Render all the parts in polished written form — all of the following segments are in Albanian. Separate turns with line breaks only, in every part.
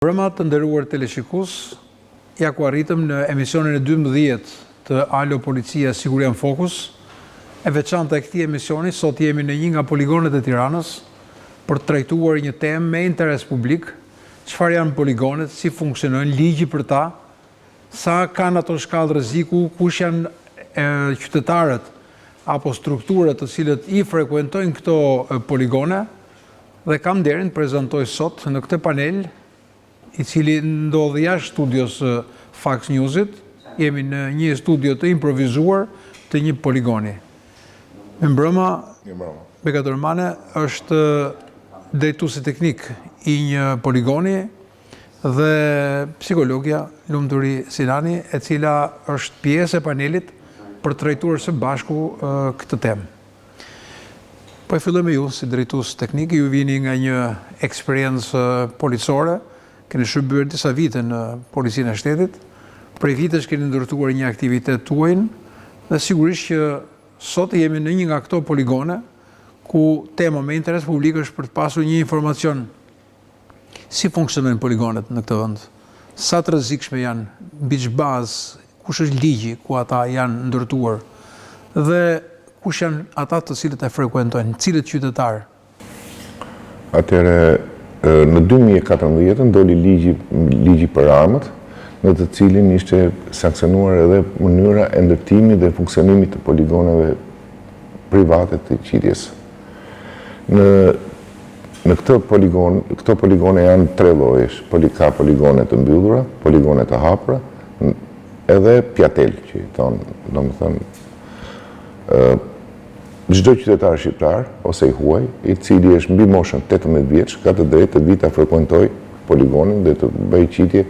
Mbrëma të nderuar teleshikues, ja ku arritëm në emisionin e 12 të Alo Policia Siguria në Fokus. E veçanta e këtij emisioni, sot jemi në një nga poligonet e Tiranës për të trajtuar një temë me interes publik, çfarë janë poligonet, si funksionojnë, ligji për ta, sa kanë ato shkallë rreziku, kush janë qytetarët apo strukturat të cilët i frekuentojnë këto poligone, dhe kam nderin të prezantoj sot në këtë panel i cili ndodhi jashtë studios Fox Newsit. Jemi në një studio të improvizuar të një poligoni. Mbrëma Begator Mane është drejtuesi teknik i një poligoni dhe psikologja Lumturi Sinani, e cila është pjesë e panelit për të trajtuar së bashku këtë temë. Po e filloj me ju si drejtues teknik, ju vini nga një eksperiencë policore. Keni shërbyer disa vite në Policinë e Shtetit, prej vitesh keni ndërtuar një aktivitet tuaj dhe sigurisht që sot jemi në një nga këto poligone ku tema me interes publik është për të pasur një informacion. Si funksionojnë poligonet në këtë vend? Sa të rrezikshme janë, mbi çfarë bazë, kush është ligji ku ata janë ndërtuar dhe kush janë ata të cilët e frekuentojnë, cilët qytetarë?
Atëherë, në 2014 ndoli ligji për armët, në të cilin ishte sankcionuar edhe mënyra e ndërtimit dhe funksionimit të poligoneve private të qitjes. Në këto poligone janë tre llojesh, ka poligone të mbyllura, poligone të hapura, edhe pjatel, që i thonë, domethënë, çdo qytetar shqiptar ose i huaj, i cili është mbi moshën 18 vjeç, ka të drejtë të vijë ta frekuentojë poligonin dhe të bëjë qitje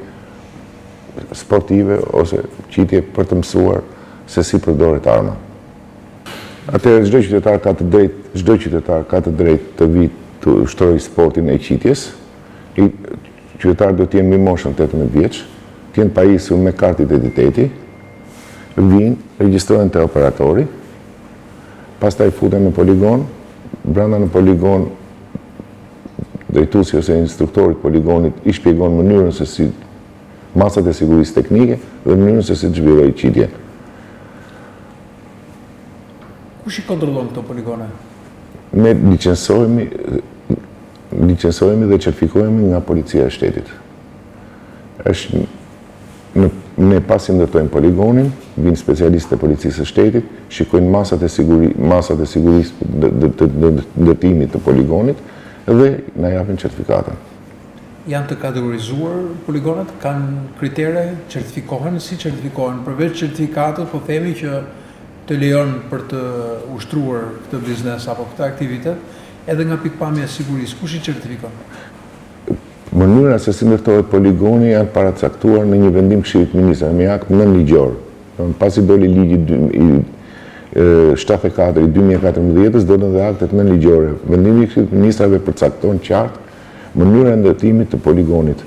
sportive ose qitje për të mësuar se si përdoret arma. Atëherë çdo qytetar ka të drejtë të vijë të ushtrojë sportin e qitjes. Qytetarët do të jenë mbi moshën 18 vjeç, të jenë pajisur me kartë identiteti, vinë, regjistrohen te operatori. Pastaj futen në poligon, brenda në poligon drejtuesi ose instruktori i poligonit i shpjegon mënyrën se si masat e sigurisë teknike dhe mënyrën se si të zhvillojë qitje.
Kush i kontrollon këto poligone?
Ne licencohemi dhe certifikohemi nga Policia e Shtetit. Ne pasi ndërtojmë poligonin, vinë specialistë e Policisë së Shtetit, shikojnë masat e sigurisë ndërtimit të poligonit dhe na japin certifikatën.
Janë të kategorizuar poligonet, kanë kritere, certifikohen, si certifikohen? Përveç certifikatët, po themi që të lejon për të ushtruar këtë biznes apo këtë aktivitet, edhe nga pikpamja e sigurisë, kush i certifikon?
Mënyra se si ndërtohet poligoni janë paracaktuar në një vendim Këshillit të Ministrave me akt nënligjor. Pasi doli ligji 74 i 2014, dolën dhe aktet nënligjore. Vendimi i Këshillit të Ministrave përcakton qartë mënyra e ndërtimit të poligonit,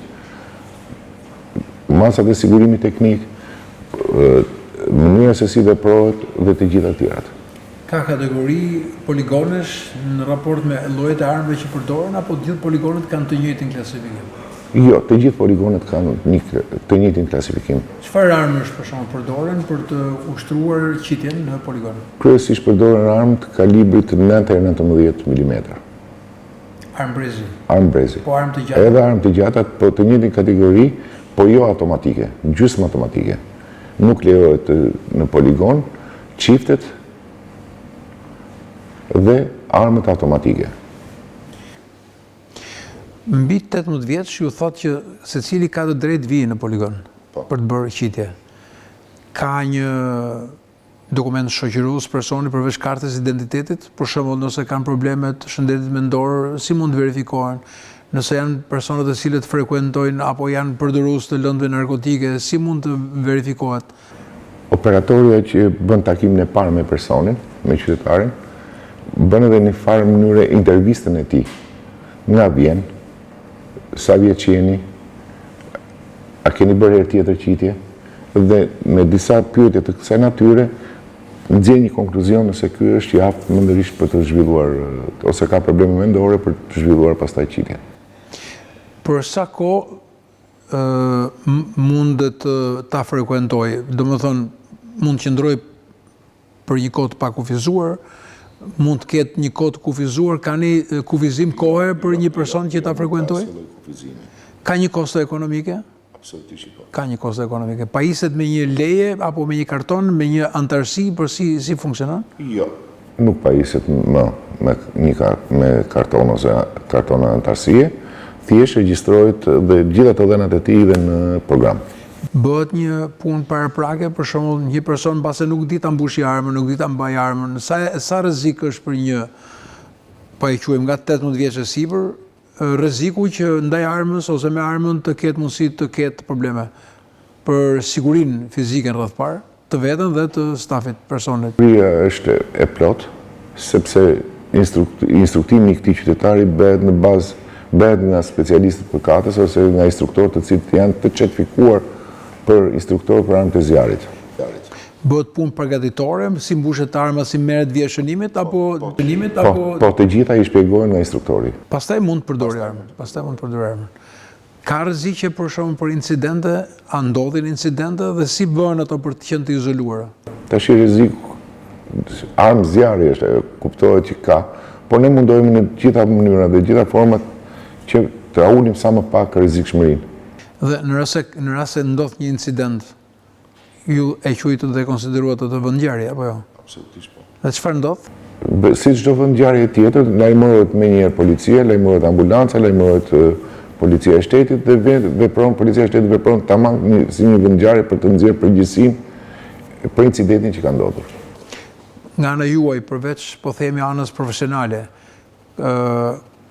masat e sigurimit teknik, mënyra se si veprohet dhe të gjitha tjerat.
Ka kategori poligonesh në raport me llojet e armëve që përdoren, apo të gjithë poligonet kanë të njëjtin klasifikim?
Jo, të gjithë poligonet kanë të njëjtin klasifikim.
Çfarë armësh për shembull përdoren për të ushtruar qitjen në poligon?
Kryesisht përdoren armë të kalibrit 9-19 mm.
Armbrezi.
Armbrezi.
Po armë të gjata.
Edhe armë të gjata, po të njëjtin kategori, po jo automatike, gjysmë automatike. Nuk lejohet në poligon çiftet dhe armët automatike.
Mbi 18 vjeç ju thotë që secili ka të drejtë vijë në poligon për të bërë qitje. Ka një dokument shoqërues personi përveç kartës identitetit, për shembull nëse kanë probleme të shëndetit mendor, si mund të verifikohen? Nëse janë persona të cilët frekuentojnë apo janë përdorues të lëndëve narkotike, si mund të verifikohet?
Operatorja që bën takimin e parë me personin, me qytetarin, bën edhe një farë mënyre intervistën e tij. Nga vjen, sa vjeç jeni, a keni bërë herë tjetër qitje, dhe me disa pyetje të kësaj natyre nxjerr një konkluzion nëse ky është i aftë mendërisht për të zhvilluar ose ka probleme mendore për të zhvilluar pastaj qitjen.
Për sa kohë mundet ta frekuentoj, do më thonë, mund të qëndroj për një kohë të pakufizuar, mund të ketë një kohë të kufizuar, ka një kufizim kohë për një person që ta frekuentoj? Ka një kosto ekonomike? Ka një kosto ekonomike. Pajiset me një leje, apo me një karton, me një antarësi, për si funksionon?
Jo. Nuk pajiset me karton ose kartona antarësie, thjesht regjistrojët dhe gjitha të dhenat e tij dhe në program.
Bëhet një punë paraprake, për shembull, një person mbase nuk di ta mbushi armën, nuk di ta mbaj armën, sa rrezik është për një, po e quajmë nga 18 vjeç e sipër, rreziku që ndaj armës ose me armën të ketë mundësi të ketë probleme për sigurinë fizike rreth parë, të veten dhe të stafit personit.
Shqipëria është e plot, sepse instruktimi i këtij qytetari bëhet nga specialistët përkatës ose nga instruktorët të cilët janë të certifikuar për instruktor për armët e zjarrit.
Bëhet punë përgatitore, si mbushet arma, si merret vija shënimit apo
Po të gjitha i shpjegohen nga instruktori.
Pastaj mund të përdori armën. Ka rreziqe për shembull për incidente, a ndodhin incidente dhe si bëhen ato për të qenë të izoluara?
Tash rreziku armë zjarri është, kuptohet që ka, por ne mundohemi në gjitha mënyrat dhe gjitha format që të ulim sa më pak rrezikshmërinë.
Dhe në rast se ndodh një incident, ju e quajtë dhe konsideruat të vendngjarje apo jo?
Absolutisht po.
Dhe çfarë ndodh?
Si çdo vendngjarje tjetër, lajmërohet menjëherë policia, lajmërohet ambulanca, lajmërohet policia e shtetit dhe policia e shtetit vepron tamam si një vendngjarje për të nxjerrë përgjegjësinë për incidentin që ka ndodhur.
Nga ana juaj, përveç po themi anës profesionale,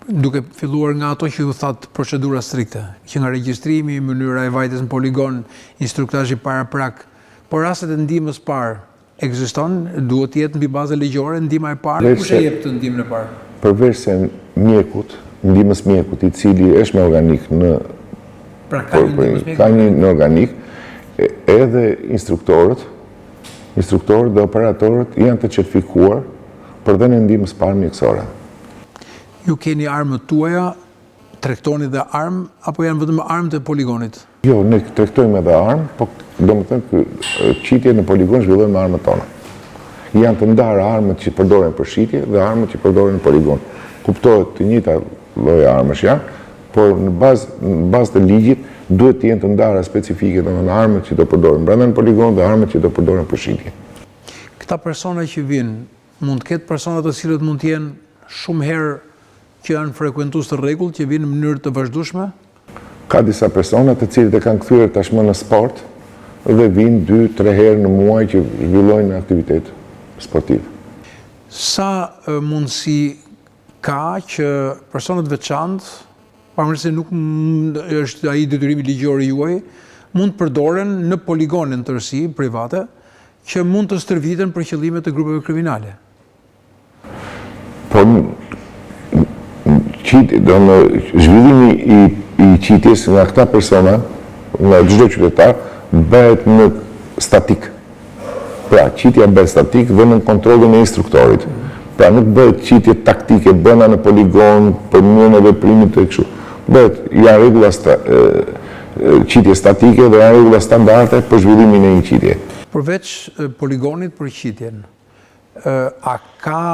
duke filluar nga ato që ju thatë procedura strikte, që nga regjistrimi, mënyra e vajtjes në poligon, instruktazhi paraprak, por rastet e ndihmës parë ekziston, duhet të jetë mbi bazë ligjore ndihma e parë. Kush e jep të ndihmën e parë?
Përveç se ndihmës mjekut, i cili është me organik ka një në organik, edhe instruktorët dhe operatorët janë të certifikuar për dhënien e ndihmës parë mjekësore.
Ju keni armët tuaja, tregtoni dhe armë, apo janë vetëm armët e poligonit?
Jo, ne tregtojmë edhe armë, po domethënë qitje në poligon zhvillohen me armët tona. Janë të ndara armët që përdoren për shitje dhe armët që përdoren në poligon. Kuptohet të njëjta lloje armësh janë, por në bazë të ligjit duhet të jenë të ndara specifike, domethënë armët që do përdoren brenda në poligon dhe armët që do përdoren për shitje.
Këta persona që vinë, mund të ketë persona të cilët mund të jenë shumë herë që janë frekuentues të rregullt, që vinë në mënyrë të vazhdueshme?
Ka disa persona të cilët e kanë kthyer tashmë në sport dhe vinë 2-3 herë në muaj që zhvillojnë aktivitet sportiv.
Sa mundësi ka që personat veçantë, pavarësisht se nuk është ai detyrimi ligjor i juaj, mund të përdoren në poligonin tërësi private, që mund të stërviten për qëllime të grupeve kriminale?
Po zhvillimi i qitjes nga këta persona, nga çdo qytetar, bëhet në statik. Pra, qitja bëhet statik dhe në kontrollin e instruktorit. Pra, nuk bëhet qitje taktike, bëna në poligon, për mënyrën e veprimit të kështu. Bëhet, janë rregulla qitje statike dhe janë rregulla standarde për zhvillimin e një qitje.
Përveç poligonit për qitjen, a ka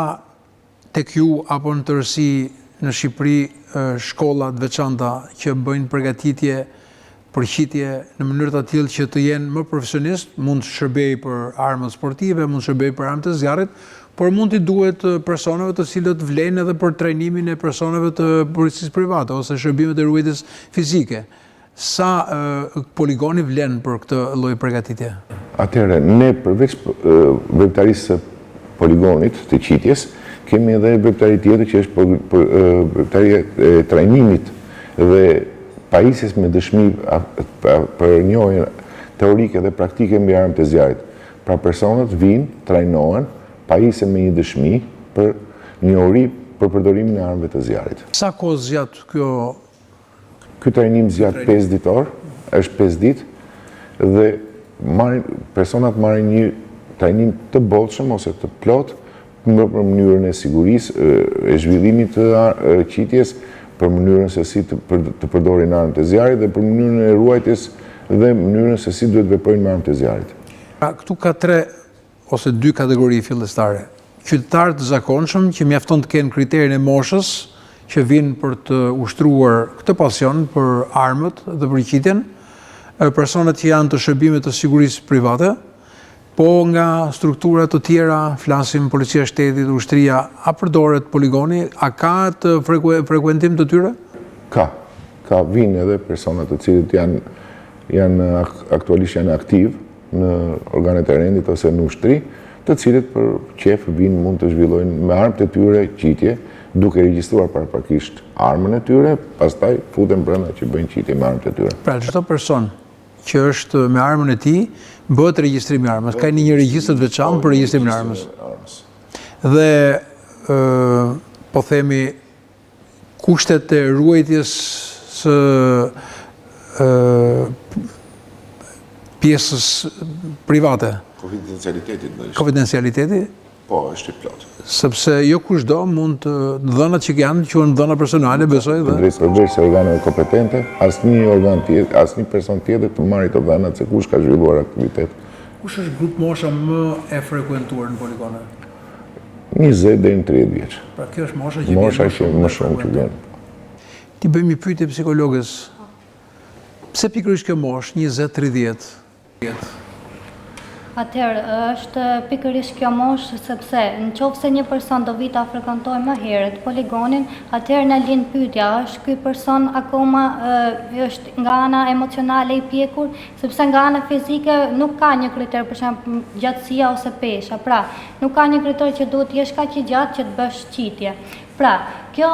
tek ju apo në tërësi në Shqipëri shkolla të veçanta që bëjnë përgatitje për qitje në mënyrë të tillë që të jenë më profesionist, mund të shërbej për armët sportive, mund të shërbej për armët e zjarrit, por mund t'i duhet personave të cilët vlen edhe për trajnimin e personave të policisë private ose shërbimet e ruajtjes fizike. Sa poligoni vlen për këtë lloj përgatitje? Atëherë,
ne përveç veprimtarisë së poligonit të qitjes, kemi edhe veprimtari tjetër që është veprimtaria e trajnimit dhe pajisjes me dëshmi për njohjen teorike dhe praktike mbi armët e zjarrit. Pra personat vinë, trajnohen, pajisen me një dëshmi për njohuri për përdorimin e armëve të zjarrit.
Sa kohë zgjat kjo?
Ky trajnim zgjat 5 ditor, është 5 ditë dhe personat marrin një trajnim të bollshëm ose të plotë për mënyrën e sigurisë, e zhvillimit të qitjes, për mënyrën se si të përdorin armët e zjarrit dhe për mënyrën e ruajtjes dhe mënyrën se si duhet veprojnë me armët e zjarrit.
Këtu ka 3 ose 2 kategori fillestare. Qytetarët të zakonshëm që mjafton të kenë kriterin e moshës, që vinë për të ushtruar këtë pasion për armët dhe për qitjen, personat që janë të shërbimet të sigurisë private, po nga strukturat të tjera, flasim Policia e Shtetit, ushtria, a përdoret poligoni, a ka të frekuentim të tyre?
Ka vinë edhe personat të cilët janë aktualisht janë aktiv në organet e rendit ose në ushtri, të cilët për qef vinë mund të zhvillojnë me armët e tyre qitje, duke regjistruar paraprakisht armën e tyre, pastaj futen brenda që bëjnë qitje me armët e tyre.
Pra, çdo person që është me armën e tij, bëhet regjistrimi i armës. Ka një regjistër të veçantë për regjistrimin e armës. Dhe po themi kushtet e ruajtjes së pjesës private. Konfidencialiteti?
Po, është i plot.
Sepse jo kushdo mund të dhënat që janë quhen dhëna personale, besoj dhe
përveç se organeve kompetente, asnjë person tjetër të marrë të dhënat se kush ka zhvilluar aktivitet.
Kush është grup mosha më e frekuentuar në poligone?
20 deri në 30 vjeç.
Pra kjo është mosha që
më shumë që vjen.
Ti bëjmë një pyetje psikologës. Pse pikërisht kjo moshë 20-30?
Atëherë, është pikërisht kjo moshë sepse në qoftë se një person do vi ta frekuentojë më herët poligonin, atëherë na lind pyetja, është ky person akoma është nga ana emocionale i pjekur, sepse nga ana fizike nuk ka një kriter, për shembull gjatësia ose pesha. Pra, nuk ka një kriter që duhet të jesh kaq i gjatë që të bësh qitje. Pra, kjo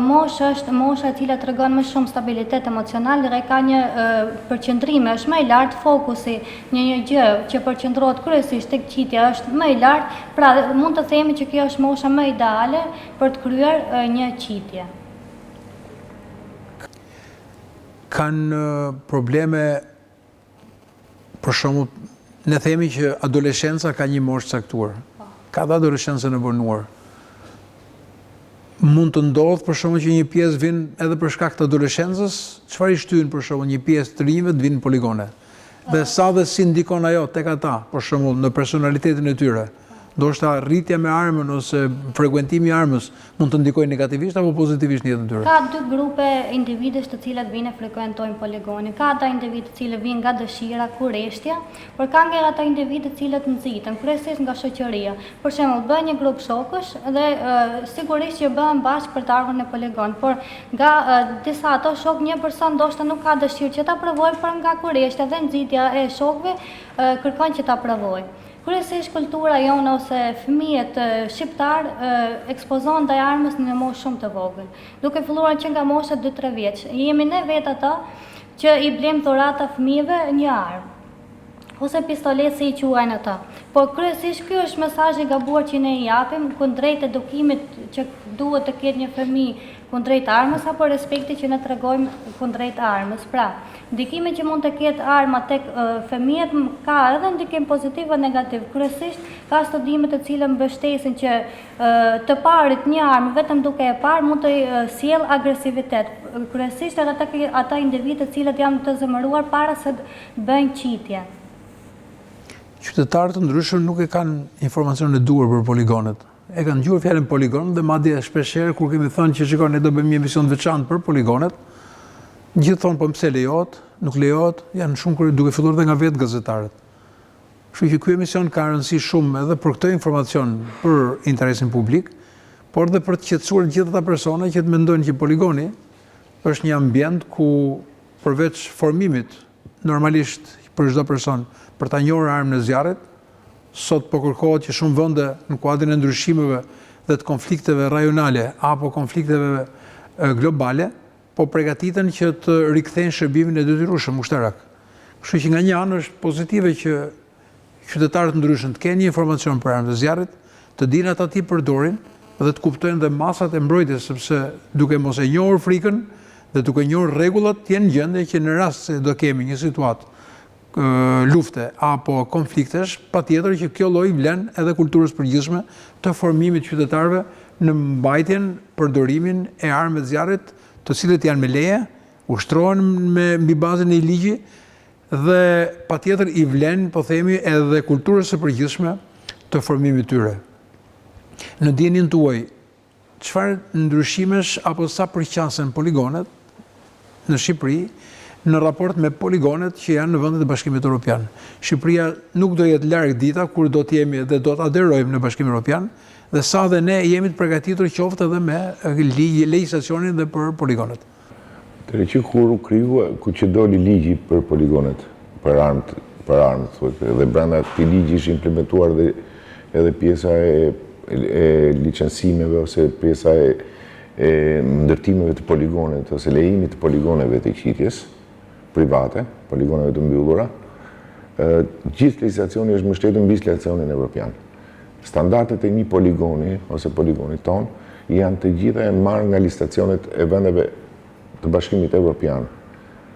moshë është mosha e cila tregon më shumë stabilitet emocional dhe ka një përqendrim, është më i lartë fokusi në një gjë që përqendrohet kryesisht tek qitja është më i lartë, pra mund të themi që kjo është mosha më ideale për të kryer një qitje.
Kanë probleme, për shembull, ne themi që adoleshenca ka një moshë caktuar. Ka dhe adoleshencën e vonuar. Mund të ndodhë për shembull që një pjesë vinë edhe për shkak të adoleshencës, çfarë i shtyn për shembull një pjesë të rinjve të vinë në poligone. Dhe sa dhe si ndikon ajo tek ata, për shembull në personalitetin e tyre. Ndoshta rritja me armën ose frekuentimi i armës mund të ndikojë negativisht apo pozitivisht në jetën e tyre.
Ka 2 grupe individësh të cilët vinë e frekuentojnë poligonin. Ka ata individë të cilët vinë nga dëshira, kurreshtja, por ka nga ata individë të cilët nxiten, kryesisht nga shoqëria. Për shembull, bën një grup shokësh dhe sigurisht që bëhen bashkë për të ardhur në poligon, por nga disa ato shok një person ndoshta nuk ka dëshirë që ta provojë, por nga kurreshtja dhe nxitja e shokëve kërkon që ta provojë. Kryesisht kultura jonë ose fëmijët shqiptar ekspozon ndaj armës në moshë shumë të vogël. Duke filluar që nga mosha 2-3 vjeç, jemi ne vetë ata që i blejmë dhurata fëmijëve një armë ose pistolet si i quajnë ata. Por kryesisht ky është mesazhi i gabuar që ne i japim kundrejt edukimit që duhet të ketë një fëmijë kundrejt armës apo respekti që ne tregojmë kundrejt armës. Pra, ndikimi që mund të ketë arma tek fëmijët ka edhe ndikim pozitiv dhe negativ. Kryesisht ka studime të cilën mbështesin që të parit një armë vetëm duke e parë mund të sjellë agresivitet. Kryesisht edhe ata individë të cilët janë të zemëruar para se bëjnë qitje.
Qytetarët të ndryshëm nuk e kanë informacionin e duhur për poligonet. E kanë dëgjuar fjalën poligon dhe madje shpeshherë kur kemi thënë që shikoni ne do bëjmë një emision të veçantë për poligonet, gjithë thonë po pse lejohet, nuk lejohet, janë shumë duke filluar edhe nga vetë gazetarët. Kështu që ky emision ka rëndësi shumë edhe për këtë informacion për interesin publik, por edhe për të qetësuar gjithë ata persona që të mendojnë që poligoni është një ambient ku përveç formimit normalisht për çdo person për ta njohur armën e zjarrit, sot po kërkohet që shumë vende në kuadrin e ndryshimeve dhe të konflikteve rajonale apo konflikteve globale, po përgatiten që të rikthejnë shërbimin e detyrueshëm ushtarak. Kështu që nga një anë është pozitive që qytetarët ndryshëm të kenë një informacion për armën e zjarrit, të dinë ata ti përdorin dhe të kuptojnë dhe masat e mbrojtjes, sepse duke mos e njohur frikën dhe duke njohur rregullat, janë gjendje që në rast se do kemi një situatë lufte apo konfliktesh, patjetër që kjo lloj vlen edhe kulturës përgjithshme të formimit qytetarëve në mbajtjen, përdorimin e armëve të zjarrit, të të cilët janë me leje, ushtrohen mbi bazën e ligji dhe patjetër i vlen, po themi, edhe kulturës së përgjithshme të formimit tyre. Në dijenin tuaj, çfarë ndryshimesh apo sa përqasen poligonet në Shqipëri në raport me poligonet që janë në vendet e Bashkimit Evropian? Shqipëria nuk do jetë larg dita kur do të jemi dhe do të aderojmë në Bashkimin Evropian, dhe sa dhe ne jemi të përgatitur qoftë edhe me legjislacionin dhe për poligonet.
Të që kur u kriju, ku që doli ligji për poligonet, për armët, dhe brenda këtij ligji ishte implementuar edhe pjesa e licensimeve ose pjesa e ndërtimeve të poligonet ose lejimit të poligoneve të qitjes private, poligoneve të mbyllura. Gjithë legjislacioni është mbështetur mbi legjislacionin evropian. Standardet e një poligoni ose poligonit ton janë të gjitha e marrë nga legjislacionet e vendeve të Bashkimit Evropian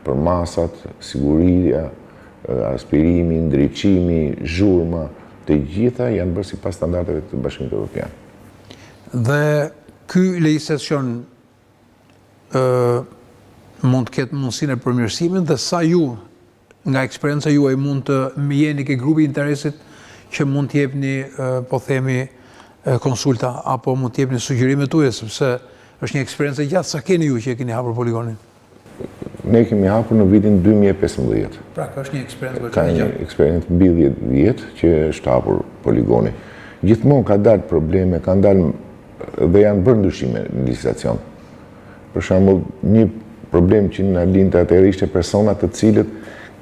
për masat, siguria, aspirimi, ndriçimi, zhurma, të gjitha janë bërë sipas standardeve të Bashkimit Evropian.
Dhe ky legjislacion mund të ketë mundësinë e përmirësimit, dhe sa ju, nga eksperienca juaj, mund të jeni ke grupi i interesit që mund të jepni, po themi, konsulta apo mund të jepni sugjerimet tuaja, sepse është një eksperiencë gjatë. Sa keni ju që e keni hapur poligonin?
Ne kemi hapur në vitin 2015.
Pra, ka është një eksperiencë
ka një eksperiencë mbi 10 vjet që është hapur poligoni. Gjithmonë ka dalë probleme, kanë dalë dhe janë bërë ndryshime në legjislacion. Për shembull, një problem që na lindte atëherë ishte persona të cilët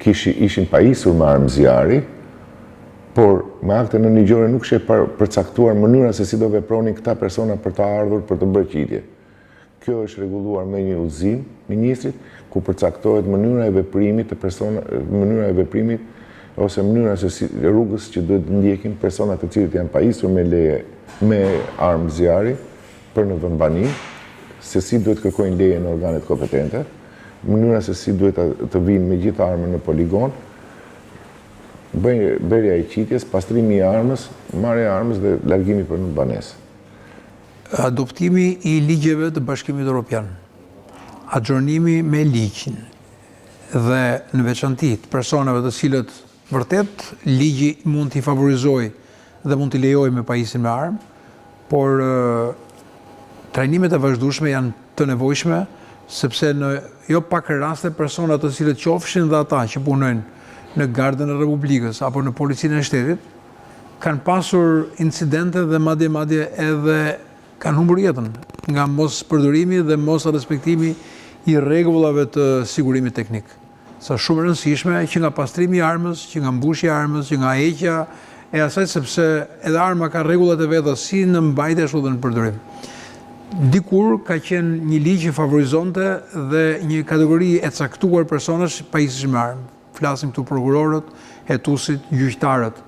ishin pajisur me armë zjarri, por me akte nënligjore nuk ishte përcaktuar mënyra se si do vepronin këta persona për të ardhur për të bërë qitje. Kjo është rregulluar me një udhëzim ministrit ku përcaktohet mënyra e veprimit ose mënyra se si rrugës që duhet të ndjekin personat të cilët janë pajisur me armë zjarri për në vendbanim, se si duhet kërkojnë leje në organet kompetente, mënyra se si duhet të vinë me gjithë armën në poligon, bërja e qitjes, pastrimi i armës, marrja e armës dhe largimi për në banesë.
Adoptimi i ligjeve të Bashkimit Evropian, axhornimi me ligjin dhe në veçanti të personave të cilët vërtet ligji mund t'i favorizojë dhe mund t'i lejojë me pajisin me armë, por trajnimet e vazhdueshme janë të nevojshme, sepse në jo pak raste persona të cilët qofshin dhe ata që punojnë në Gardën e Republikës apo në Policinë e Shtetit kanë pasur incidente dhe madje edhe kanë humbur jetën nga mos përdorimi dhe mos respektimi i rregullave të sigurimit teknik. Sa shumë e rëndësishme që nga pastrimi i armës, që nga mbushja e armës, që nga heqja e asaj, sepse edhe arma ka rregullat e veta si në mbajtje ashtu dhe në përdorim. Dikur ka qenë një ligj që favorizonte dhe një kategori e caktuar personash pajisësh me armë. Flasim këtu prokurorët, hetuesit, gjyqtarët.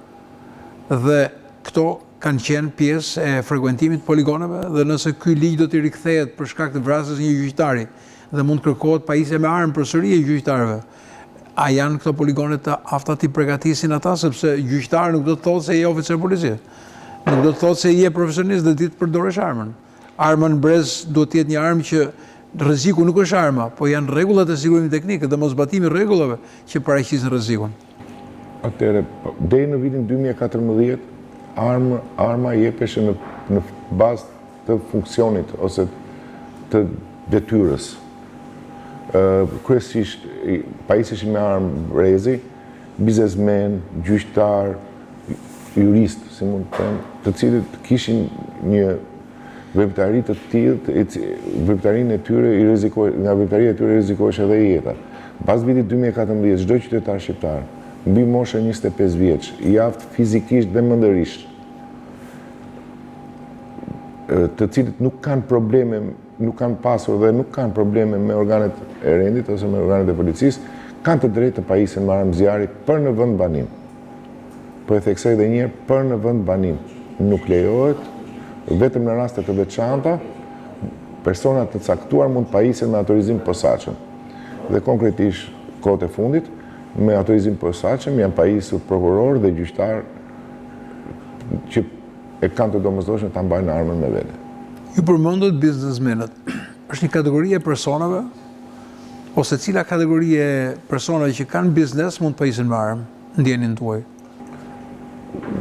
Dhe këto kanë qenë pjesë e frekuentimit të poligoneve, dhe nëse ky ligj do të rikthehet për shkak të vrasjes një gjyqtari dhe mund kërkohet pajisje me armë përsëri e gjyqtarëve, a janë këto poligone të afta t'i përgatisin ata, sepse gjyqtari nuk do të thotë se je oficer policie. Nuk do të thotë se je profesionist dhe ti të përdoresh armën. Arma në brez duhet të jetë një armë që rreziku nuk është arma, po janë rregullat e sigurimit teknik dhe mosbatimi rregullave që paraqisin rrezikun.
Atëherë, deri në vitin 2014, arma jepeshe në bazë të funksionit ose të detyrës. Kryesisht pajiseshin me armë brezi, biznesmen, gjyqtar, jurist, si mund të them, të cilët kishin një veprimtari të tillë, veprimtarinë e tyre nga veprimtaria e tyre rrezikohej edhe jeta. Pas vitit 2014, çdo qytetar shqiptar mbi moshën 25 vjeç, i aftë fizikisht dhe mendërisht, të cilët nuk kanë probleme, nuk kanë pasur dhe nuk kanë probleme me organet e rendit ose me organet e policisë, kanë të drejtë të pajisen me armë zjarri për në vend banim. Po e theksoj edhe një herë, për në vend banim. Nuk lejohet, vetëm në raste të veçanta, personat të caktuar mund pajisen me autorizim posaçëm. Dhe konkretisht, kohët e fundit, me autorizim posaçëm janë pajisur prokuror dhe gjyqtar që e kanë të domosdoshme ta mbajnë armën me vete.
Ju përmendët biznesmenët. është një kategori e personave, ose cila kategori e personave që kanë biznes mund të pajisën me armë, ndjenin tuaj?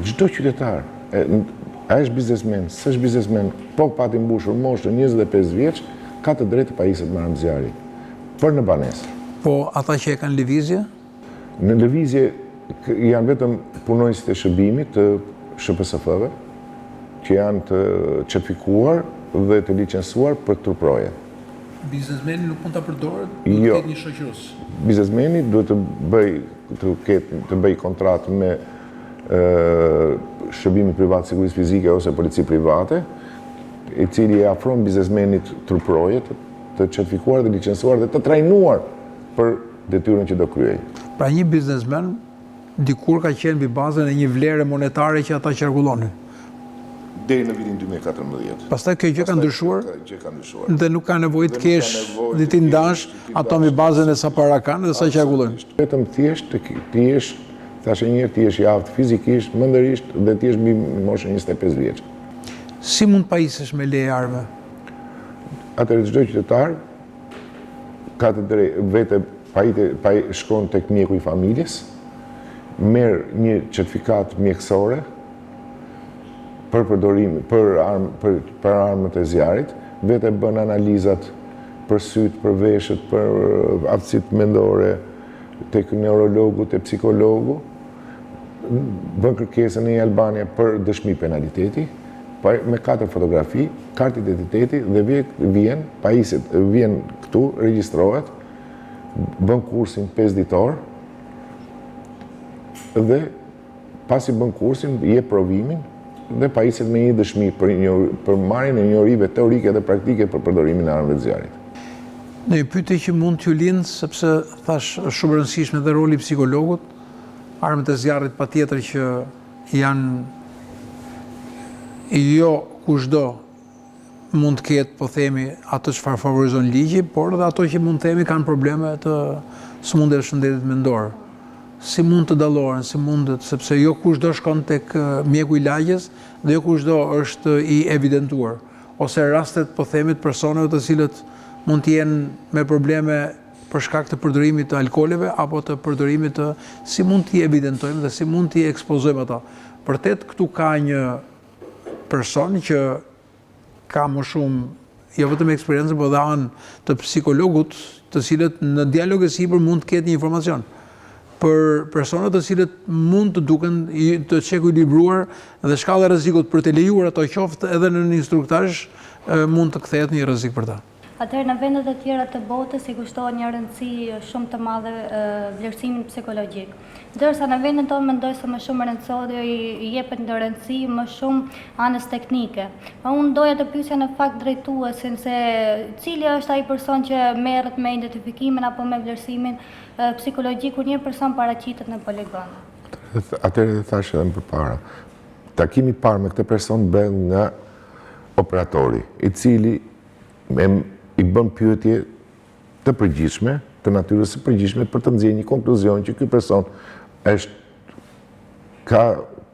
Çdo qytetar, a është biznesmen, s'është biznesmen, po pati mbushur moshën 25 vjeç, ka të drejtë të pajiset me armë zjarri, për në banesë.
Po ata që e kanë lëvizje?
Në lëvizje janë vetëm punonjësit e shërbimit të SHPSF-ve, që janë të certifikuar dhe të licencuar për turproje.
Biznesmeni nuk mund ta përdorë,
duhet
të ketë një shoqërus.
Biznesmeni duhet të bëj kontratë me shërbimi privat sigurisë fizike ose polici private, i cili e afron biznesmenit turproje të certifikuar dhe licencuar dhe të trajnuar për detyrën që do kryej.
Pra një biznesmen dikur ka qenë mbi bazën e një vlere monetare që ata qarkullonin.
Deri në vitin 2014.
Pastaj kjo gjë ka ndryshuar dhe nuk ka nevojë të kesh dhe ti ndash ato mbi bazën e sa para kanë dhe sa qarkullojnë.
Vetëm thjesht ti jesh, thashë një herë, ti jesh i aftë fizikisht, mendërisht dhe ti jesh mbi moshën 25 vjeç.
Si mund pajisesh me leje arme?
Atëherë çdo qytetar ka të drejtë vetë shkon tek mjeku i familjes, merr një certifikat mjekësore për përdorim për armët e zjarrit, vetë bën analizat për syt, për veshët, për aftësitë mendore tek neurologu, tek psikologu, bën kërkesën në Albania për dëshmi penaliteti, me 4 fotografi, kartë identiteti dhe vjen këtu, regjistrohet, bën kursin 5 ditor dhe pasi bën kursin, jep provimin dhe pajiset me një dëshmi për marrjen e njohurive teorike dhe praktike për përdorimin e armëve të zjarrit.
Në një pyetje që mund t'ju lind, sepse thash është shumë e rëndësishme dhe roli i psikologut, armët e zjarrit patjetër që janë jo kushdo mund të ketë, po themi, ato çfarë favorizon ligji, por edhe ato që mund të themi kanë probleme të sëmundjeve të shëndetit mendor. Si mund të dallohen, sepse jo kushdo shkon tek mjeku i lagjes dhe jo kushdo është i evidentuar, ose rastet, po themi, të personave të cilët mund të jenë me probleme për shkak të përdorimit të alkooleve apo të përdorimit të si mund t'i evidentojmë dhe si mund t'i ekspozojmë ata. Vërtet këtu ka një person që ka më shumë jo vetëm eksperiencë, por dhe anë të psikologut, të cilët në dialog e sipër mund të ketë një informacion për personat të cilët mund të duken të çekuilibruar dhe shkalla e rrezikut për të lejuar ato qoftë edhe në një instruktazh mund të kthehet një rrezik për ta.
Atëherë në vendet e tjera të botës i kushtohet një rëndësi shumë të madhe vlerësimit psikologjik. Ndërsa në vendin tonë mendoj se më shumë rëndësori i jepet në rëndësi më shumë anës teknike. Unë doja të pyesja në fakt drejtuesin se cili është ai person që merret me identifikimin apo me vlerësimin psikologjik kur një person paraqitet në poligon.
Atëherë thash edhe më përpara. Takimi i parë me këtë person bën nga operatori, i cili i bën pyetje të përgjithshme, të natyrës së përgjithshme për të nxjerrë një konkluzion që ky person ka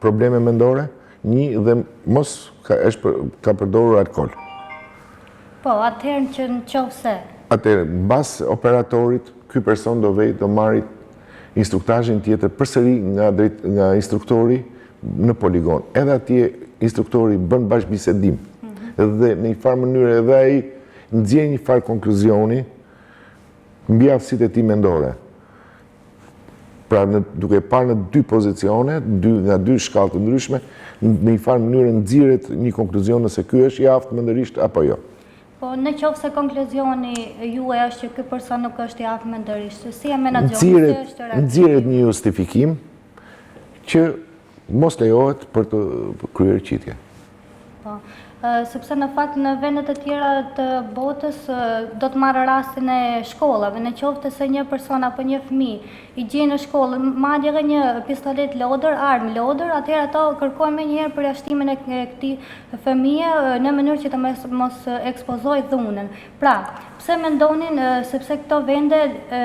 probleme mendore, dhe mos ka përdorur alkool.
Po, atëherë që nëse.
Atëherë, mbas operatorit, ky person do marrë instruktazhin tjetër përsëri nga instruktori në poligon. Edhe atje instruktori bën bashkëbisedim dhe në një farë mënyrë edhe ai nxjerr një farë konkluzioni mbi aftësitë e tij mendore. Pra duke parë në 2 pozicione, nga 2 shkallë të ndryshme, në një farë mënyrë nxirret një konkluzion nëse ky është i aftë mendërisht apo jo.
Po në qoftë se konkluzioni juaj është që ky person nuk është i aftë mendërisht, si e menaxhoni?
Nxirret një justifikim që mos lejohet për të kryer qitje.
Po. Sepse në fakt në vendet e tjera të botës do të marrë rastin e shkollave, në qoftë se një person apo një fëmijë i gjen në shkollë, madje edhe një pistolet lodër, armë lodër, atëherë ato kërkojnë menjëherë përjashtimin e këtij fëmije në mënyrë që të mos ekspozojë dhunën. Pra, pse mendonin sepse këto vende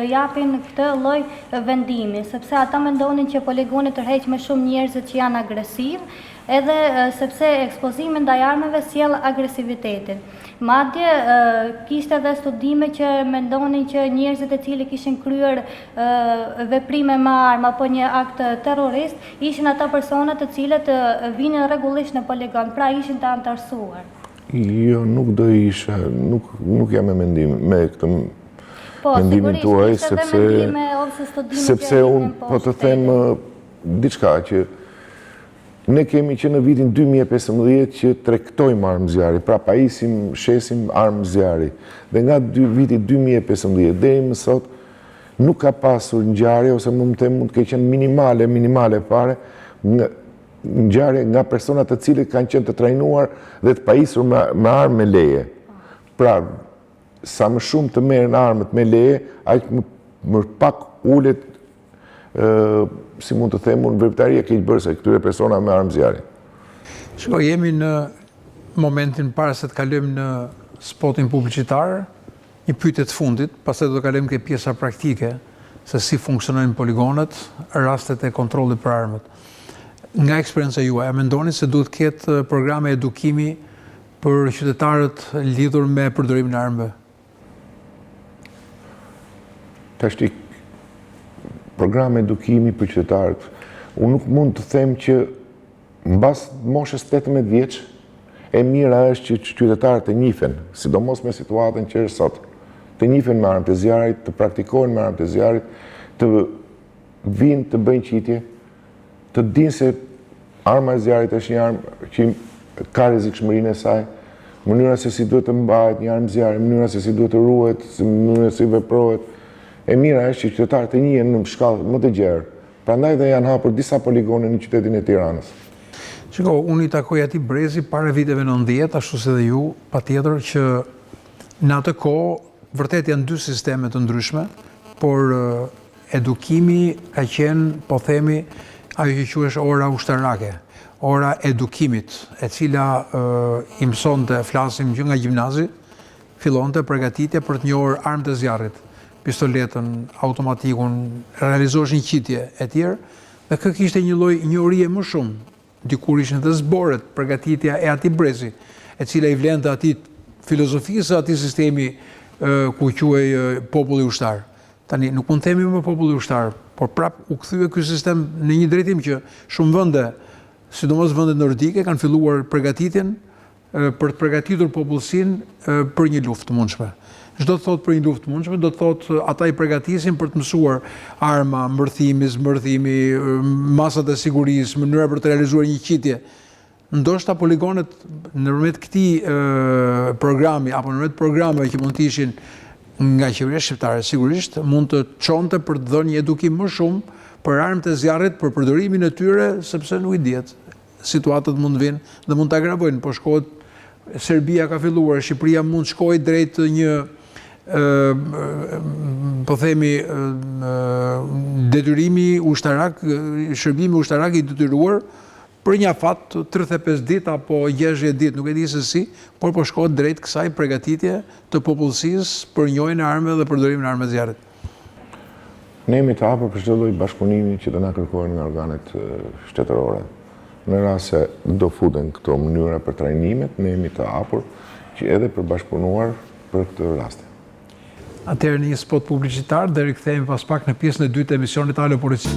japin këtë lloj vendimi, sepse ata mendonin që poligoni tërheq më shumë njerëz që janë agresiv, edhe sepse ekspozimi ndaj armëve sjell agresivitetin. Madje kishte edhe studime që mendonin që njerëzit e cilë kishin kryer veprime me armë apo një akt terrorist ishin ata personat të cilët vinin rregullisht në poligon, pra ishin të antarësuar.
Jo, nuk do isha, nuk jam me mendim me këtë mendimin tuaj, sepse unë po të them diçka që ne kemi që në vitin 2015 që tregtojmë armë zjarri, pra pajisim, shesim armë zjarri. Dhe nga viti 2015 deri më sot nuk ka pasur ngjarje ose mund të kenë qenë minimale fare ngjarje nga persona të cilët kanë qenë të trajnuar dhe të pajisur me armë me leje. Pra, sa më shumë të merren armët me leje, aq më pak ulet si mund të them unë, veprimtaria keqbërëse këtyre persona me armë zjarri.
Shiko, jemi në momentin para se të kalojmë në spotin publicitar, një pyetje të fundit, pastaj do të kalojmë ke pjesa praktike se si funksionojnë poligonët, rastet e kontrollit për armët. Nga eksperjenca juaj, a mendoni se duhet të ketë programe edukimi për qytetarët lidhur me përdorimin e armëve?
Tashti programe edukimi për qytetarët. Unë nuk mund të them që mbas moshës 18 vjeç, e mira është që qytetarët të njihen, sidomos me situatën që është sot, të njihen me armët e zjarrit, të praktikojnë me armët e zjarrit, të vinë të bëjnë qitje, të dinë se arma e zjarrit është një armë që ka rrezikshmërinë e saj, mënyra se si duhet të mbahet një armë zjarri, mënyra se si duhet të ruhet, mënyra se si veprohet. E mira është që qytetarët e njihen në shkallë më të gjerë. Prandaj dhe janë hapur disa poligone në qytetin e Tiranës.
Shiko, unë i takoj atij Brezi para viteve 90, ashtu si dhe ju, patjetër që në atë kohë vërtet janë dy sisteme të ndryshme, por edukimi ka qenë, po themi, ajo që quhesh ora ushtarake, ora edukimit, e cila i mësonte, flasim që nga gjimnazi, fillonte përgatitje për të njohur armët e zjarrit, pistoletën, automatikun, realizoshin qitje e tjerë, dhe kë kishte një lloj njohurie më shumë. Dikur ishin dhe zboret, përgatitja e atij Brezi, e cila i vlente atij filozofisë, atij sistemi ku quhej populli ushtar. Tani nuk mund të themi më populli ushtar, por prap u kthye ky sistem në një drejtim që shumë vende, sidomos vendet nordike, kanë filluar përgatitjen për të përgatitur popullsinë për një luftë të mundshme. Çdo të thotë për një luftë të mundshme, do të thotë ata i përgatisin për të mësuar arma, zmërthimi, masat e sigurisë, mënyra për të realizuar një qitje. Ndoshta poligonet nëpërmjet këtij programi apo nëpërmjet programeve që mund të ishin nga qeveria shqiptare, sigurisht mund të çonte për të dhënë një edukim më shumë për armët e zjarrit, për përdorimin e tyre, sepse nuk i dihet. Situatat mund të vinë dhe mund të agravojnë, po shkohet Serbia ka filluar, Shqipëria mund të shkojë drejt një po themi detyrimi ushtarak, shërbimi ushtarak i detyruar për një afat 35 ditë apo 60 ditë, nuk e di se si, por po shkohet drejt kësaj përgatitje të popullsisë për njohjen e armëve dhe përdorimin e armëve të zjarrit.
Ne jemi të hapur për çdo lloj bashkëpunimi që do na kërkohen nga organet shtetërore. Në rast se do futen këto mënyra për trajnimet, ne jemi të hapur që edhe për bashkëpunuar për këtë rast.
Atëherë në një spot publicitar dhe rikthehemi pas pak në pjesën e dytë të emisionit Alo Policia.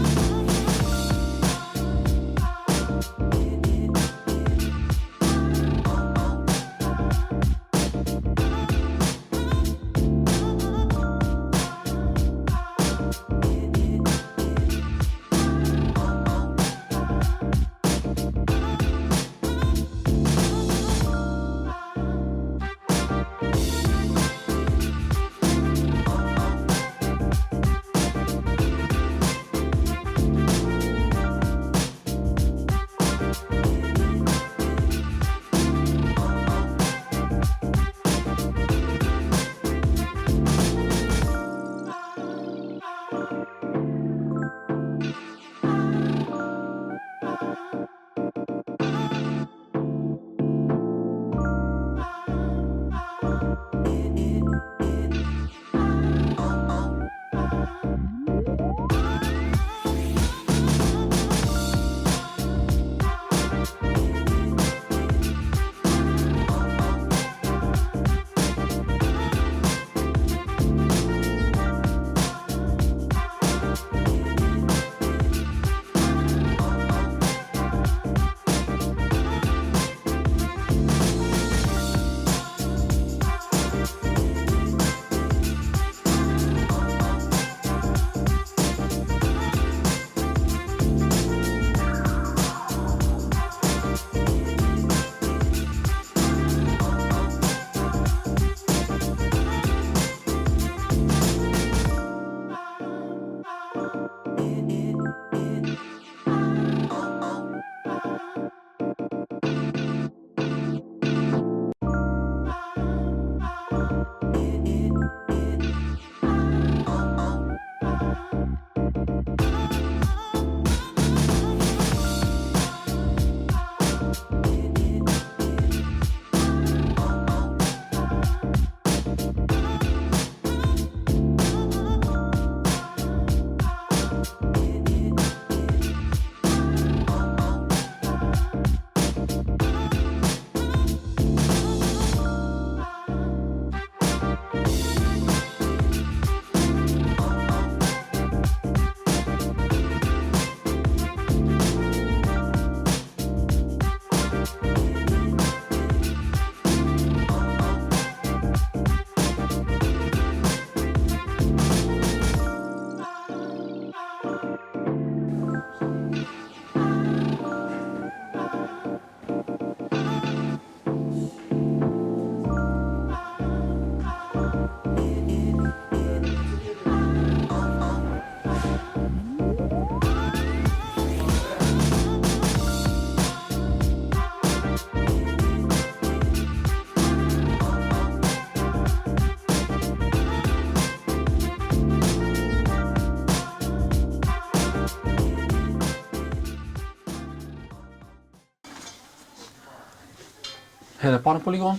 Herë e parë në poligon?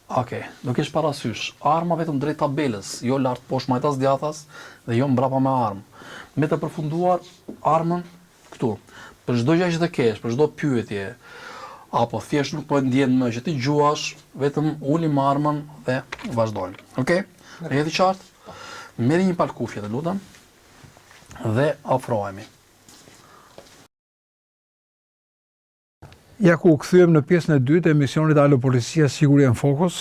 Okej, do kesh parasysh, arma vetëm drejt tabelës, jo lart poshtë majtas djathas dhe jo mbrapa me armë. Me të përfunduar armën këtu. Për çdo gjë që të kesh, për çdo pyetje, apo thjesht nuk po e ndjen më që ti gjuash, vetëm ulim armën dhe vazhdojmë. Okej? E jeti qartë? Merri një palë kufje, të lutem, dhe afrohemi.
Ja ku u kthyem në pjesën e dytë e emisionit Alo Policia Siguria në Fokus.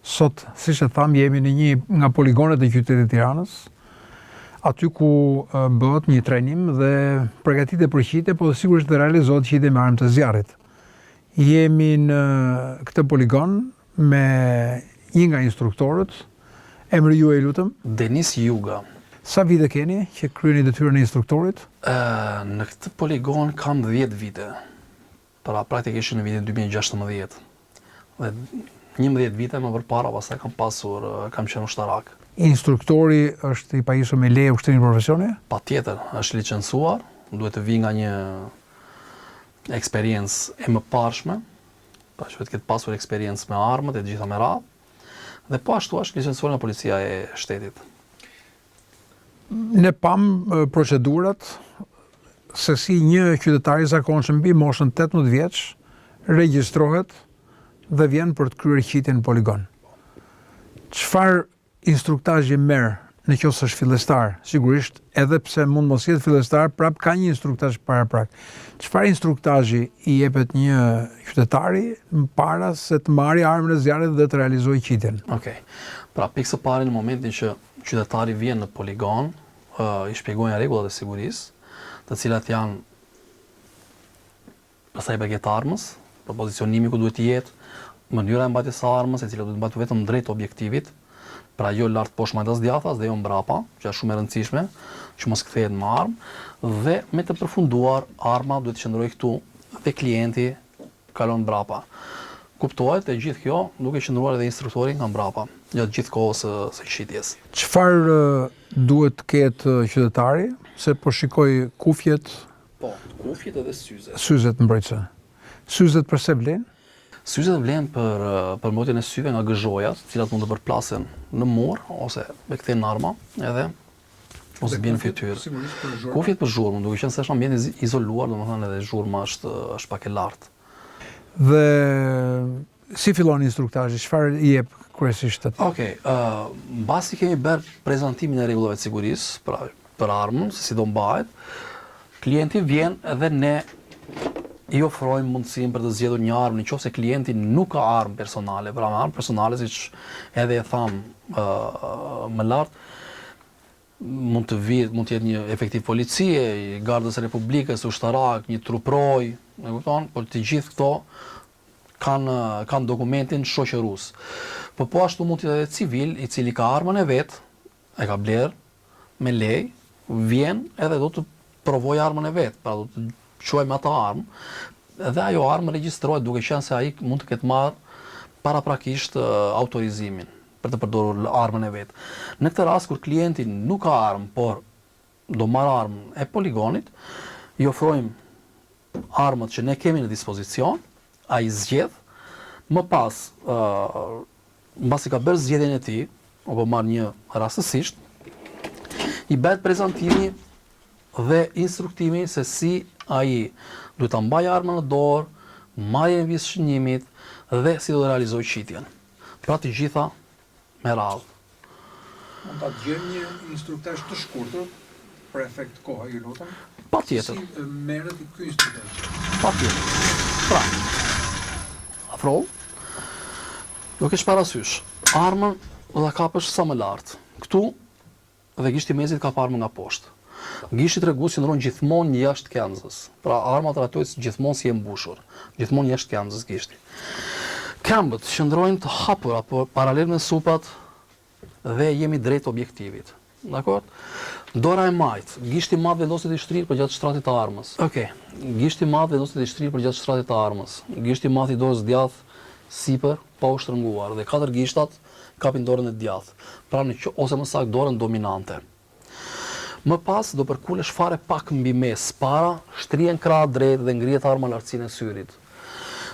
Sot, siç e tham, jemi në një nga poligonet e qytetit të Tiranës, aty ku bëhet një trajnim dhe përgatitet për qitje, po sigurisht dhe realizohet qitje me armë të zjarrit. Jemi në këtë poligon me një nga instruktorët. Emri juaj lutem?
Denis Juga.
Sa vite keni që kryeni detyrën e instruktorit?
Në këtë poligon kam 10 vite. Pra praktikisht në vitin 2016. Dhe 11 vite më përpara pastaj kam qenë ushtarak.
Instruktori është i pajisur me leje ushtrimit profesioni?
Patjetër, është licencuar, duhet të vi nga një eksperiencë e mëparshme, pra që vetë ketë pasur eksperiencë me armët e të gjitha me radhë, dhe po ashtu është licencuar nga policia e shtetit.
Ne pam procedurat se si një qytetar i zakonshëm mbi moshën 18 vjeç regjistrohet dhe vjen për të kryer qitjen në poligon. Çfarë instruktazhi merr nëse është fillestar? Sigurisht, edhe pse mund mos jetë fillestar, prap ka një instruktazh paraprak. Çfarë instruktazhi i jepet një qytetari para se të marrë armën e zjarrit dhe të realizojë qitjen?
Okej. Pra pikë së pari në momentin që qytetari vjen në poligon, i shpjegojnë rregullat e sigurisë, të cilat janë sa i përket armës, pozicionimi ku duhet të jetë, mënyra e mbajtjes së armës, e cila duhet të mbahet vetëm drejt objektivit, pra jo lart poshtë majtas djathas dhe jo mbrapa, që është shumë e rëndësishme, që mos kthehet me armë, dhe me të përfunduar arma duhet të qëndrojë këtu dhe klienti kalon mbrapa. Kuptohet e gjithë kjo duke qëndruar edhe instruktori nga mbrapa, gjatë gjithë kohës së qitjes.
Çfarë duhet të ketë qytetari? Se po shikoj kufjet.
Po, kufjet edhe syzet.
Syzet mbrojtëse. Syzet përse vlen?
Syzet vlen për mbrojtjen e syve nga gëzhojat, të cilat mund të përplasen në mur ose me kthehen në arma, edhe ose bien në fytyrë. Kufjet për zhurmë, duke qenë se është ambient izoluar, domethënë edhe zhurma është pak e lartë.
Dhe si fillon instruktazhi? Çfarë i jep kryesisht atë?
Okej, mbasi kemi bërë prezantimin e rregullave të sigurisë, pra për armën, se si do mbahet, klienti vjen edhe ne i ofrojmë mundësinë për të zgjedhur një armë nëse klienti nuk ka armë personale, pra me armë personale siç edhe e tham më lart, mund të jetë një efektiv policie, i Gardës së Republikës, ushtarak, një truproj, e kupton, por të gjithë këto kanë dokumentin shoqërues. Po ashtu mund të jetë edhe civil i cili ka armën e vet, e ka bler me lej, vjen edhe do të provojë armën e vet, pra do të quajmë atë armë, dhe ajo armë regjistrohet duke qenë se ai mund të ketë marrë paraprakisht autorizimin për të përdorur armën e vet. Në këtë rast kur klienti nuk ka armë, por do marr armën e poligonit, i ofrojmë armët që ne kemi në dispozicion, ai zgjedh, më pas mbasi ka bërë zgjedhjen e tij, apo marr një rastësisht, i bëhet prezantimi dhe instruktimi se si ai duhet ta mbajë armën në dorë, marrjen e vizë shënimit dhe si do të realizojë qitjen. Pra të gjitha me radhë.
Mund ta dëgjojmë një instruktazh të shkurtër për efekt kohe, ju lutem.
Patjetër.
Si merret ky instruktazh?
Patjetër. Pra, afro, do kesh parasysh, armën do ta kapësh sa më lart. Këtu dhe gishti mezit ka armën nga poshtë. Gishti tregues qëndron gjithmonë jashtë këmbës. Pra arma trajtohet gjithmonë si e mbushur, gjithmonë jashtë këmbës gishti. Këmbët qëndrojnë të hapura, por paralel me supat dhe jemi drejt objektivit. Dakor? Dora e majt, gishti i madh vendoset i shtrirë përgjatë shtratit të armës. Okej. Gishti i madh vendoset i shtrirë përgjatë shtratit të armës. Gishti i madh i dorës djathtë sipër pa u shtrënguar dhe 4 gishtat kapin dorën e djathtë. Pra ose më saktë dorën dominante. Më pas do përkulesh fare pak mbi mes para, shtrihen krah drejt dhe ngrihet arma në lartësinë e syrit.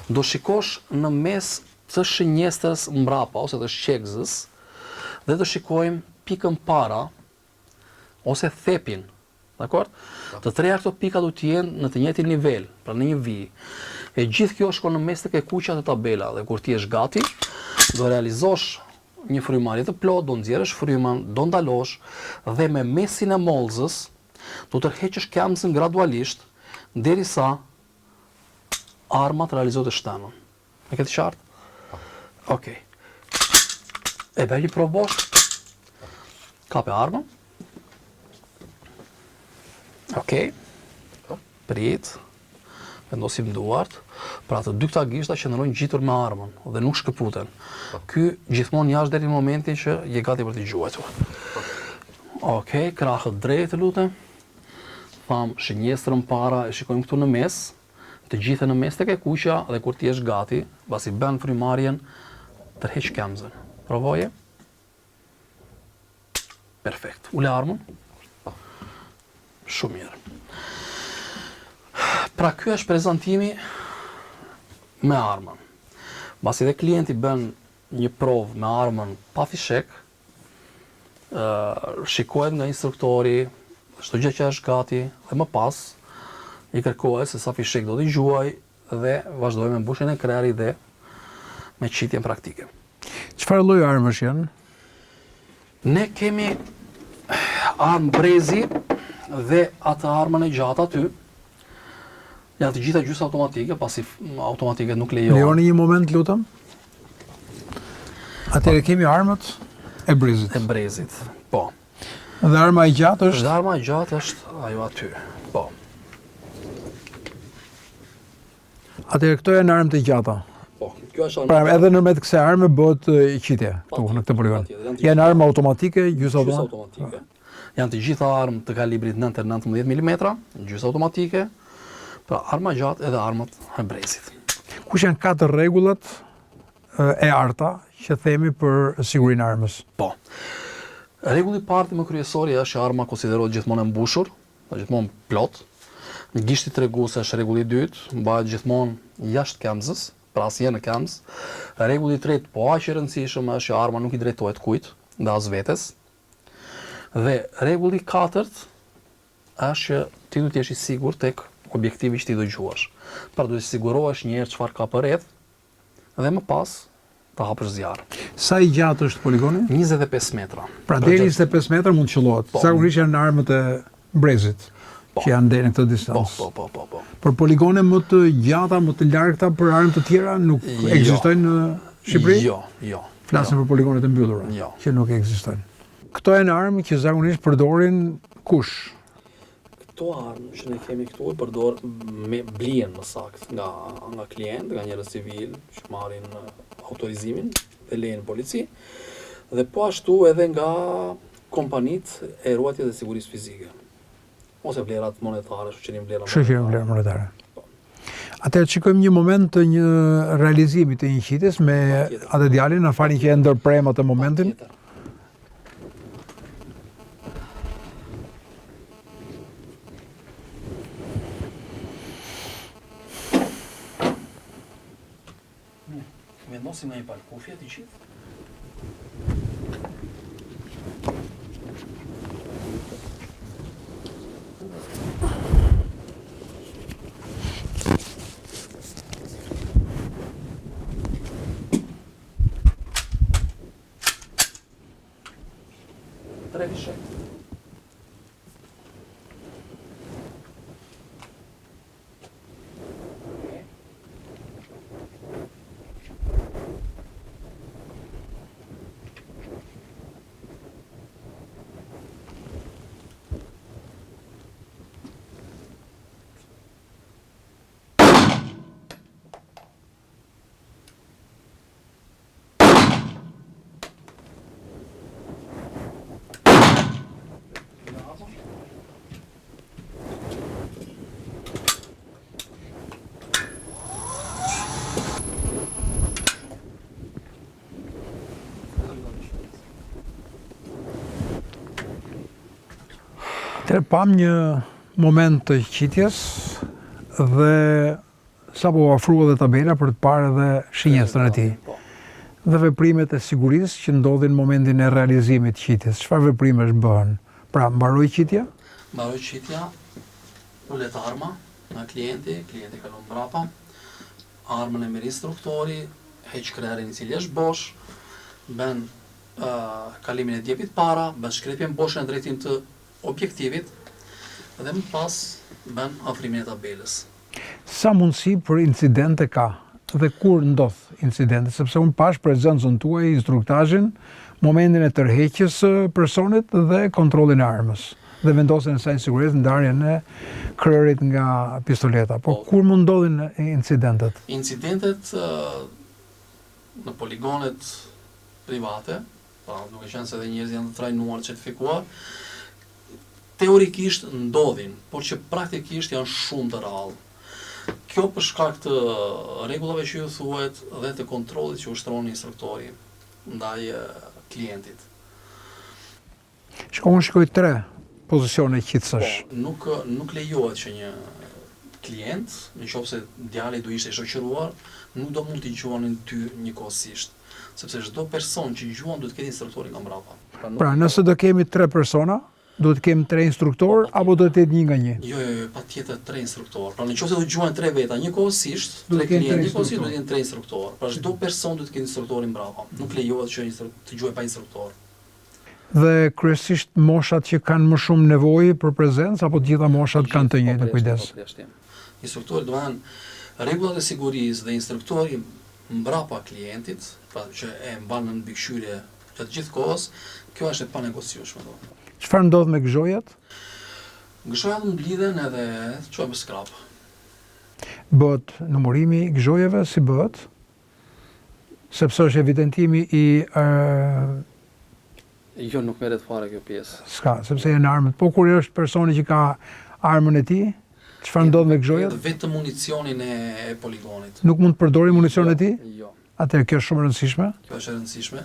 do shikosh në mes të shënjestrës mbrapa ose të shqegzës dhe do shikojmë pikën para ose thepin. Dakor? Të treja këto pika do të jenë në të njëjtin nivel, pra në një vijë. E gjithë kjo shkon në mes të keqkuqja të tabela dhe kur ti je gati, do realizosh një frymarrje të plot, do nxjerrësh frymën, do ndalosh dhe me mesin e mollzës do tërheqësh këmbën gradualisht derisa arma të realizohet të shtemën. E ke të qartë? Okej. E bëj një provosh. Kape armën. Okej. Prit. Vendosim duart. Pra të dy këta gishta qëndrojnë gjitur me armën dhe nuk shkëputen. Ky gjithmonë jashtë deri në momentin që je gati për të gjuajtur. Okej, krahët drejt, lutem. Tham shënjestrën para, e shikojmë këtu në mes, të gjithë në mes tek e kuqja dhe kur ti je gati, pasi bën frymarrjen, tërheq këmbën. Provoje. Perfekt. Ule armën. Shumë mirë. Pra ky është prezantimi me armën. Pasi dhe klienti bën një provë me armën pa fishek, shikohet nga instruktori çdo gjë që është gati dhe më pas i kërkohet se sa fishek do t'i gjuaj dhe vazhdojmë me mbushjen e krerit dhe me qitjen praktike.
Çfarë lloj armësh janë?
Ne kemi armë brezi dhe atë armën e gjatë aty. Janë të gjitha gjysmë automatike, pasi automatike nuk lejohen.
Lejoni një moment, lutem. Atëherë kemi armët e brezit.
E brezit. Po.
Dhe arma e gjatë është?
Dhe arma e gjatë është ajo aty. Po.
Atëherë këto janë armët e gjata.
Po. Kjo është
Pra edhe nërmet kësaj arme bëhet qitje këtu në këtë poligon. Janë armë automatike, gjysmë
automatike. Janë të gjitha armë të kalibrit 9-19 mm, gjysmë automatike. Pra arma gjatë edhe armët e brezit.
Kush janë 4 rregullat e arta që themi për sigurinë e armës?
Po. Rregulli i parë më kryesori është që arma konsiderohet gjithmonë e mbushur, gjithmonë plot. Një gishti tregues është rregulli i dytë, mbahet gjithmonë jashtë këmbës, pra asnjë në këmbë. Rregulli i tretë, po aq i rëndësishëm, është që arma nuk i drejtohet kujt, nda as vetes. Dhe rregulli i katërt është që ti duhet të jesh i sigurt tek objektivi që ti do gjuash. Pra duhet të sigurohesh një herë çfarë ka përreth dhe më pas ta hapësh zjarr.
Sa i gjatë është poligoni?
25 metra.
Pra deri 25 metra mund të qellohet. Zakonisht janë armët e brezit që janë deri në këtë distancë.
Po.
Por poligone më të gjata, më të largëta për armë të tjera nuk ekzistojnë në Shqipëri?
Jo.
Flasim për poligonet e mbyllura, që nuk ekzistojnë. Këto janë armë që zakonisht përdorin kush?
Këto armë që ne kemi këtu e përdor me blien më saktë nga klient, nga njerëz civil që marrin autorizimin dhe lejen polici, dhe po ashtu edhe nga kompanitë e ruajtjes dhe sigurisë fizike. Ose vlerat monetare, shoqërinë
vlera monetare. Atëherë shikojmë një moment të një realizimi të një qitjes me atë djalin, na falni që e ndërprem atë momentin.
Vendosim nga një palë kufje të gjithë. Tre fishek.
Pam një moment të qitjes dhe sapo ofrua dhe tabela për të parë edhe shinjestrën e tij.
Po.
Dhe veprimet e sigurisë që ndodhin në momentin e realizimit të qitjes. Çfarë veprimesh bëhen? Pra, mbaroi qitja?
Mbaroi qitja, ulet arma nga klienti kalon mbrapa, armën e merr instruktori, heq krerin i cili është bosh, bën kalimin e djepit para, bën shkrepjen boshë në drejtim të objektivit dhe më pas bën afrimin e tabelës.
Sa mundësi për incidente ka dhe kur ndodh incidente, sepse unë pash prezencën tuaj, instruktazhin, momentin e tërheqjes së personit dhe kontrollin e armës dhe vendosjen e saj sigurisë, ndarjen e kryerit nga pistoleta. Po kur mund ndodhin incidentet?
Incidentet në poligonet private, pra duke qenë se edhe njerëzit janë të trajnuar, certifikuar, teorikisht ndodhin, por që praktikisht janë shumë të rrallë. Kjo për shkak të rregullave që ju thuhet dhe të kontrollit që ushtron instruktori ndaj klientit.
Unë shkoj 3 pozicione qitësësh.
Po, nuk lejohet që një klient, nëse djali do ishte i shoqëruar, nuk do mund t'i gjuanin ty njëkohësisht, sepse çdo person që gjuan duhet të ketë instruktori nga mbrapa.
Pra, nëse do kemi 3 persona, duhet të kemi 3 instruktor apo do të jetë një nga një?
Jo, patjetër 3 instruktor. Pra nëse do gjuajnë 3 veta njëkohësisht,
Duhet
3
të kenë
klientë
3
njëkohësisht
instruktor.
duhet të jenë 3 instruktor. Pra çdo person duhet të ketë instruktorin mbrapa. Nuk lejohet që të gjuajë pa instruktor.
Dhe kryesisht moshat që kanë më shumë nevojë për prezencë apo të gjitha moshat kanë të njëjtën kujdes?
Instruktori do të rregullat e sigurisë dhe instruktori mbrapa klientit, pra që e mban në mbikëqyrje gjatë gjithë kohës, kjo është e panegociueshme.
Çfarë ndodh me gëzhojat?
Gëzhojat mblidhen edhe çojmë skrap.
Bëhet numërimi i gëzhojeve, si bëhet? Sepse është evidentimi i
Jo, nuk merret fare kjo pjesë.
s'ka, sepse janë armët. Po kur është personi që ka armën e tij, çfarë ndodh me gëzhojat?
Vetëm municionin e poligonit.
Nuk mund të përdori municionin e tij?
Jo.
Atëherë kjo është shumë e rëndësishme.
Kjo është e rëndësishme.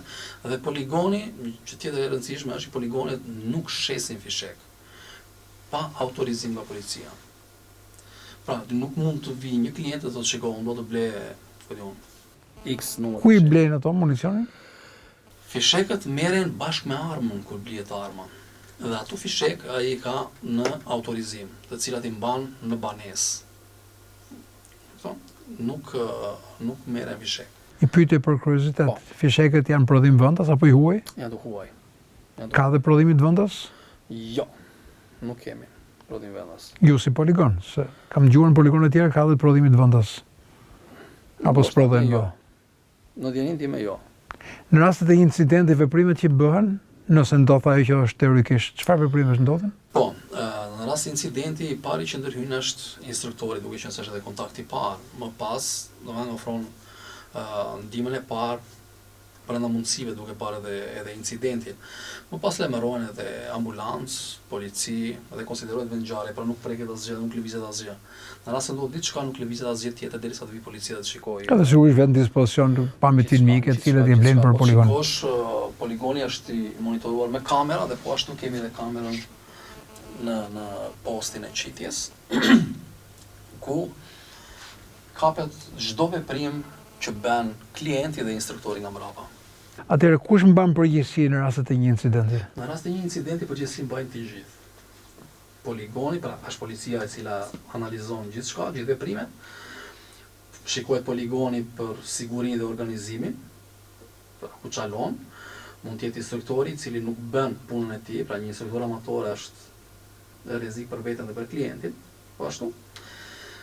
Dhe poligoni, që tjetër e rëndësishme, është i poligonit nuk shesin fishek pa autorizim nga policia. Pra, nuk mund të vi një klient dhe të thotë shiko, unë do të ble, X numër.
Ku i blen ato municionin?
Fishekët merren bashkë me armën kur blihet arma. Dhe ato fishek ai ka në autorizim, të cilat i mban në banesë. Nuk merren fishek.
I pyetje për kuriozitet,
Po.
fishekët janë prodhim vendas apo i huaj?
Janë të huaj.
Ka dhe prodhimi të vendas?
Jo, nuk kemi prodhim vendas.
Ju si poligon, se kam dëgjuar në poligone të tjera ka dhe prodhimi të vendas. Apo s'prodhen
jo.
bë.
Në djenin time jo.
Në rastet e incidente veprimet që bëhen, nëse ndodh ajo që është teorikisht, çfarë veprimesh ndodhin?
Po, në rast incidenti i pari që ndërhyn është instruktori, duke qenë se është edhe kontakti i parë. Më pas, domethënë ofron ndihmën e parë brenda mundësive duke parë edhe incidentin. Më pas lajmërohen edhe ambulancë, polici dhe konsiderohet vendngjarje, pra nuk preket asgjë, nuk lëvizet asgjë. Në rast se ndodh diçka nuk lëvizet asgjë tjetër derisa të vi policia dhe të shikojë.
Ka dhe sigurisht vetë në dispozicion pamjet mike të cilat i vlen për poligon.
Shikosh, poligoni është i monitoruar me kamera dhe po ashtu kemi edhe kamerën në postin e qitjes, ku kapet çdo veprim që bën klienti dhe instruktori nga mbrapa.
Atëherë kush mban përgjegjësi në rastet e një incidenti?
Në rast të një incidenti përgjegjësinë mbajnë të gjithë. Poligoni, pra është policia e cila analizon gjithçka, gjithë veprimet. Shikohet poligoni për sigurinë dhe organizimin, pra ku çalon. Mund të jetë instruktori i cili nuk bën punën e tij, pra një instruktor amator është rrezik për veten dhe për klientin, po ashtu.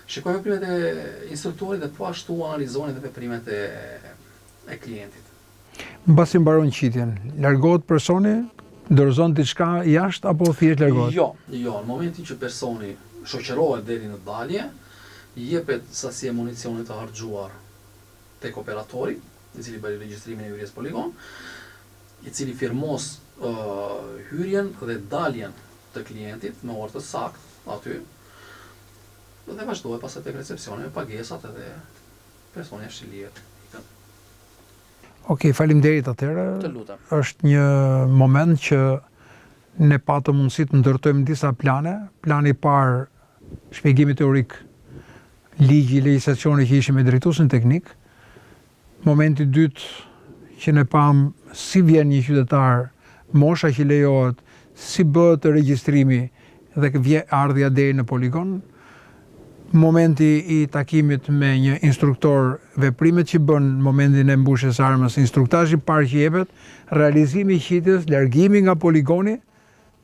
Shikoj veprimet e instruktorit dhe po ashtu analizoni edhe veprimet e klientit.
Mbasi mbaron qitjen, largohet personi, dorëzon diçka jashtë apo thjesht largohet?
Jo, në momentin që personi shoqërohet deri në dalje, jepet sasi e municionit të harxhuar tek operatori, i cili bën regjistrimin e hyrjes poligon, i cili firmos hyrjen dhe daljen të klientit me orë të saktë aty. Dhe vazhdohet pastaj tek recepsioni me pagesat edhe personi është i lihet.
Okej, faleminderit atëherë.
Të lutem.
Është një moment që ne patëm mundësi të ndërtojmë disa plane. Plani i parë, shpjegimi teorik ligji i legjislacionit që ishim me drejtuesin teknik. Momenti i dytë që ne pam si vjen një qytetar, mosha që lejohet, si bëhet regjistrimi dhe ardhja deri në poligon. Momenti i takimit me një instruktor, veprimet që bën në momentin e mbushjes armës, instruktazhi parë që jepet, realizimi i qitjes, largimi nga poligoni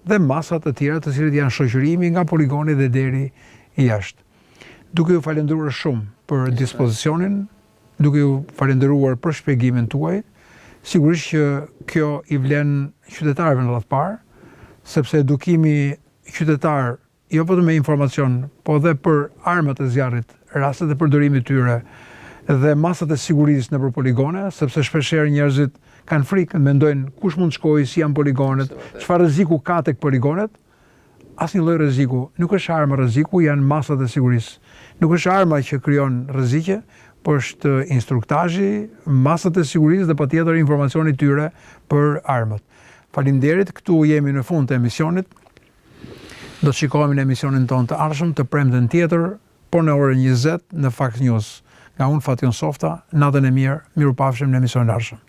dhe masat të tjera të cilët janë shoqërimi nga poligoni dhe deri jashtë. Duke ju falendëruar shumë për dispozicionin, duke ju falendëruar për shpjegimin tuaj, sigurisht që kjo i vlen qytetarëve në radhë parë, sepse edukimi qytetar jo vetëm me informacion, po dhe për armët e zjarrit, rastet e përdorimit tyre dhe masat e sigurisë nëpër poligone, sepse shpeshherë njerëzit kanë frikë, mendojnë kush mund të shkojë, si janë poligonet, çfarë rreziku ka tek poligonet. Asnjë lloj rreziku, nuk është arma rreziku, janë masat e sigurisë. Nuk është arma që krijon rreziqe, por është instruktazhi, masat e sigurisë dhe patjetër informacioni tyre për armët. Faleminderit, këtu jemi në fund të emisionit. Do të shikohemi në emisionin tonë të ardhshëm të premten tjetër, por në orën 20 në Fax News. Nga unë Fation Softa, natën e mirë, mirupafshim në emisionin e ardhshëm.